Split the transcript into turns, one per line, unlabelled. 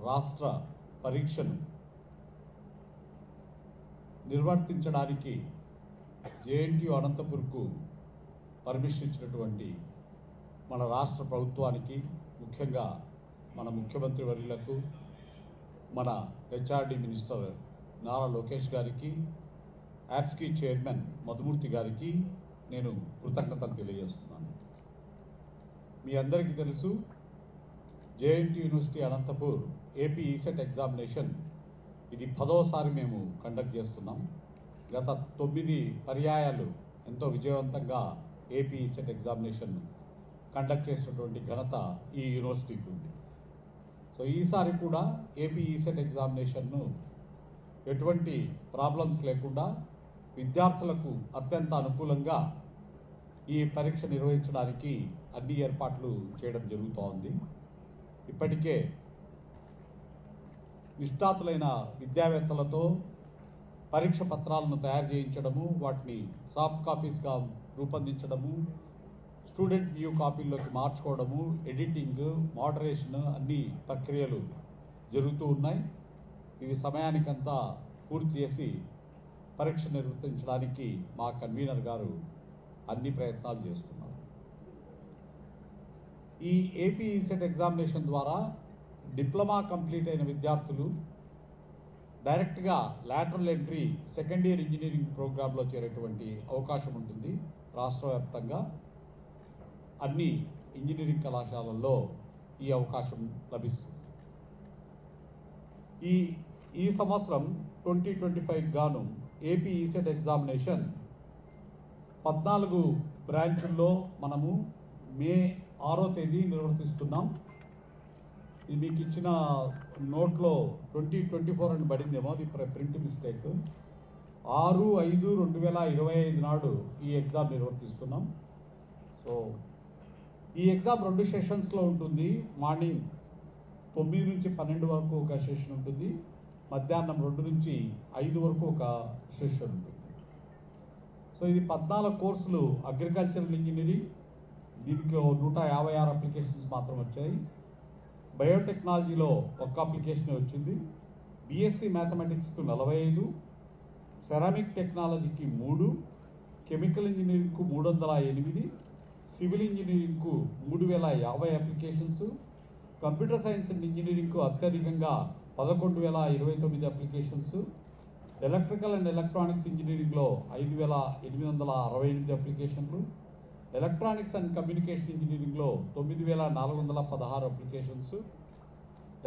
రాష్ట్ర పరీక్షను నిర్వర్తించడానికి JNTU అనంతపూర్కు permission ఇచ్చినటువంటి మన రాష్ట్ర ప్రభుత్వానికి, ముఖ్యంగా మన ముఖ్యమంత్రి వర్యులకు, మన హెచ్ఆర్డి మినిస్టర్ నారా లోకేష్ గారికి, యాప్స్కి చైర్మన్ మధుమూర్తి గారికి నేను కృతజ్ఞతలు తెలియజేస్తున్నాను. మీ అందరికీ తెలుసు, JNTU university Anantapur AP ECET examination ఇది 10వసారి మేము కండక్ట్ చేస్తున్నాం. గత 9 పర్యాయాలు ఎంతో విజయవంతంగా ఏపీ ఈసెట్ ఎగ్జామినేషన్ కండక్ట్ చేసినటువంటి ఘనత ఈ యూనివర్సిటీకి ఉంది. సో ఈసారి కూడా ఏపీ ఈసెట్ ఎగ్జామినేషన్ను ఎటువంటి ప్రాబ్లమ్స్ లేకుండా విద్యార్థులకు అత్యంత అనుకూలంగా ఈ పరీక్ష నిర్వహించడానికి అన్ని ఏర్పాట్లు చేయడం జరుగుతోంది. ఇప్పటికే నిష్ణాతులైన విద్యావేత్తలతో పరీక్ష పత్రాలను తయారు చేయించడము, వాటిని సాఫ్ట్ కాపీస్గా రూపొందించడము, స్టూడెంట్ వ్యూ కాపీల్లోకి మార్చుకోవడము, ఎడిటింగ్, మోడరేషన్ అన్ని ప్రక్రియలు జరుగుతూ ఉన్నాయి. ఇవి సమయానికంతా పూర్తి చేసి పరీక్ష నిర్వర్తించడానికి మా కన్వీనర్ గారు అన్ని ప్రయత్నాలు చేస్తున్నారు. ఈ ఏపీ ఈసెట్ ఎగ్జామినేషన్ ద్వారా డిప్లొమా కంప్లీట్ అయిన విద్యార్థులు డైరెక్ట్గా lateral entry second year engineering ప్రోగ్రాంలో చేరేటువంటి అవకాశం ఉంటుంది. రాష్ట్ర వ్యాప్తంగా అన్ని ఇంజనీరింగ్ కళాశాలల్లో ఈ అవకాశం లభిస్తుంది. ఈ సంవత్సరం 2025 గాను ఏపీ ఈసెట్ ఎగ్జామినేషన్ 14 బ్రాంచుల్లో మనము మే 6వ తేదీ నిర్వర్తిస్తున్నాం. ఇది మీకు ఇచ్చిన నోట్లో 2024 అని పడిందేమో, అది ప్రింట్ మిస్టేక్. 6/5/2025 నాడు ఈ ఎగ్జామ్ నిర్వర్తిస్తున్నాం. సో ఈ ఎగ్జామ్ 2 సెషన్స్లో ఉంటుంది. మార్నింగ్ 9 నుంచి 12 వరకు ఒక సెషన్ ఉంటుంది, మధ్యాహ్నం 2 నుంచి 5 వరకు ఒక సెషన్ ఉంటుంది. సో ఇది 14 కోర్సులు. అగ్రికల్చరల్ ఇంజనీరింగ్, దీంట్లో 156 అప్లికేషన్స్ మాత్రం వచ్చాయి. బయోటెక్నాలజీలో 1 అప్లికేషన్ వచ్చింది. బీఎస్సీ మ్యాథమెటిక్స్కు 45, సెరామిక్ టెక్నాలజీకి 3, కెమికల్ ఇంజనీరింగ్కు 308, సివిల్ ఇంజనీరింగ్కు 3050 అప్లికేషన్స్, కంప్యూటర్ సైన్స్ అండ్ ఇంజనీరింగ్కు అత్యధికంగా 11,029 అప్లికేషన్స్, ఎలక్ట్రికల్ అండ్ ఎలక్ట్రానిక్స్ ఇంజనీరింగ్లో 5,868 అప్లికేషన్లు, ఎలక్ట్రానిక్స్ అండ్ కమ్యూనికేషన్ ఇంజనీరింగ్లో 9,416 అప్లికేషన్స్,